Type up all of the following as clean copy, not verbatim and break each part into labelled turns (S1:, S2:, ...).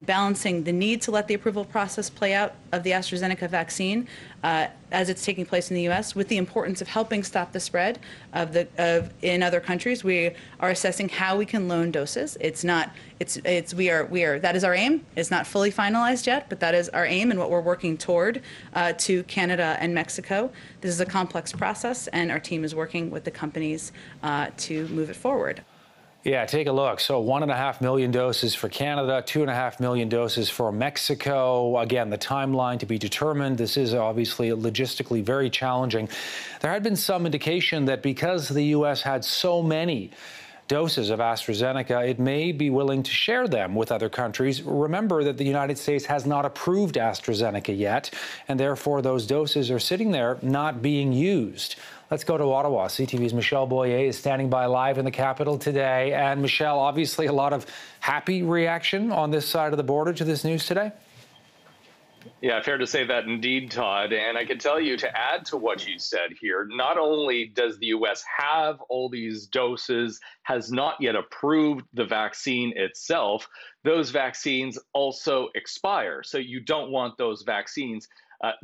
S1: balancing the need to let the approval process play out of the AstraZeneca vaccine as it's taking place in the U.S. with the importance of helping stop the spread in other countries. We are assessing how we can loan doses. That is our aim. It's not fully finalized yet, but that is our aim and what we're working toward to Canada and Mexico. This is a complex process, and our team is working with the companies to move it forward.
S2: Yeah, take a look. So 1.5 million doses for Canada, 2.5 million doses for Mexico. Again, the timeline to be determined. This is obviously logistically very challenging. There had been some indication that because the U.S. had so many doses of AstraZeneca, it may be willing to share them with other countries. Remember that the United States has not approved AstraZeneca yet, and therefore those doses are sitting there not being used. Let's go to Ottawa. CTV's Michelle Boyer is standing by live in the capital today. And Michelle, obviously a lot of happy reaction on this side of the border to this news today.
S3: Yeah, fair to say that indeed, Todd. And I can tell you, to add to what you said here, not only does the U.S. have all these doses, has not yet approved the vaccine itself, those vaccines also expire. So you don't want those vaccines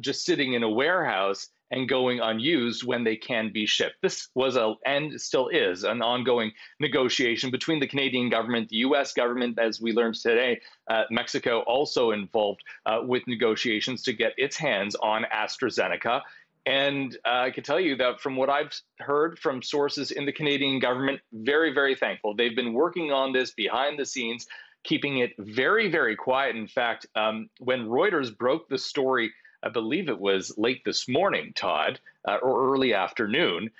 S3: just sitting in a warehouse and going unused when they can be shipped. This was and still is an ongoing negotiation between the Canadian government, the U.S. government, as we learned today. Mexico also involved with negotiations to get its hands on AstraZeneca. And I can tell you that from what I've heard from sources in the Canadian government, very, very thankful. They've been working on this behind the scenes, keeping it very, very quiet. In fact, when Reuters broke the story, I believe it was late this morning, Todd, or early afternoon,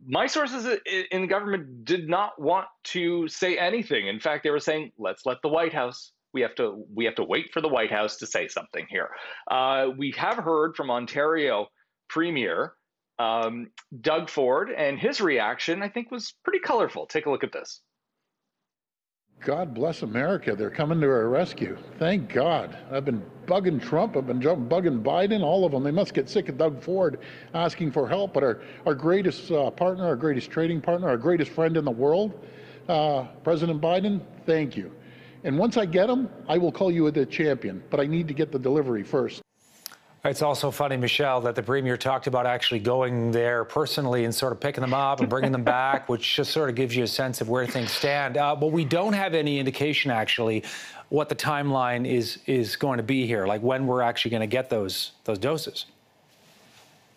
S3: my sources in the government did not want to say anything. In fact, they were saying, let's let the White House. We have to wait for the White House to say something here. We have heard from Ontario Premier Doug Ford, and his reaction, I think, was pretty colorful. Take a look at this.
S4: God bless America. They're coming to our rescue. Thank God. I've been bugging Trump. I've been bugging Biden, all of them. They must get sick of Doug Ford asking for help. But our greatest partner, our greatest trading partner, our greatest friend in the world, President Biden, thank you. And once I get him, I will call you the champion. But I need to get the delivery first.
S2: It's also funny, Michelle, that the Premier talked about actually going there personally and sort of picking them up and bringing them back, which just sort of gives you a sense of where things stand. But we don't have any indication, actually, what the timeline is going to be here, like when we're actually going to get those doses.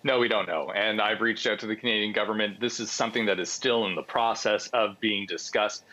S3: No, we don't know. And I've reached out to the Canadian government. This is something that is still in the process of being discussed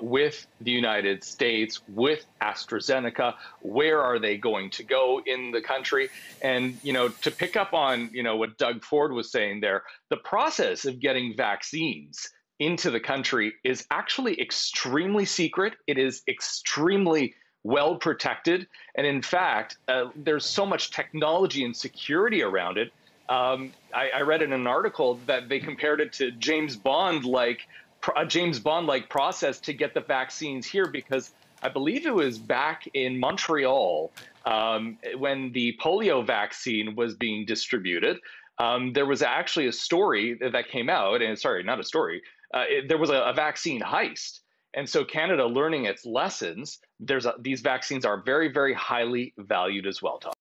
S3: with the United States, with AstraZeneca. Where are they going to go in the country? And, to pick up on, what Doug Ford was saying there, the process of getting vaccines into the country is actually extremely secret. It is extremely well protected. And in fact, there's so much technology and security around it. I read in an article that they compared it to James Bond-like process to get the vaccines here, because I believe it was back in Montreal when the polio vaccine was being distributed. There was actually a story that came out, and sorry, not a story. There was a vaccine heist. And so Canada, learning its lessons, these vaccines are very, very highly valued as well, Todd.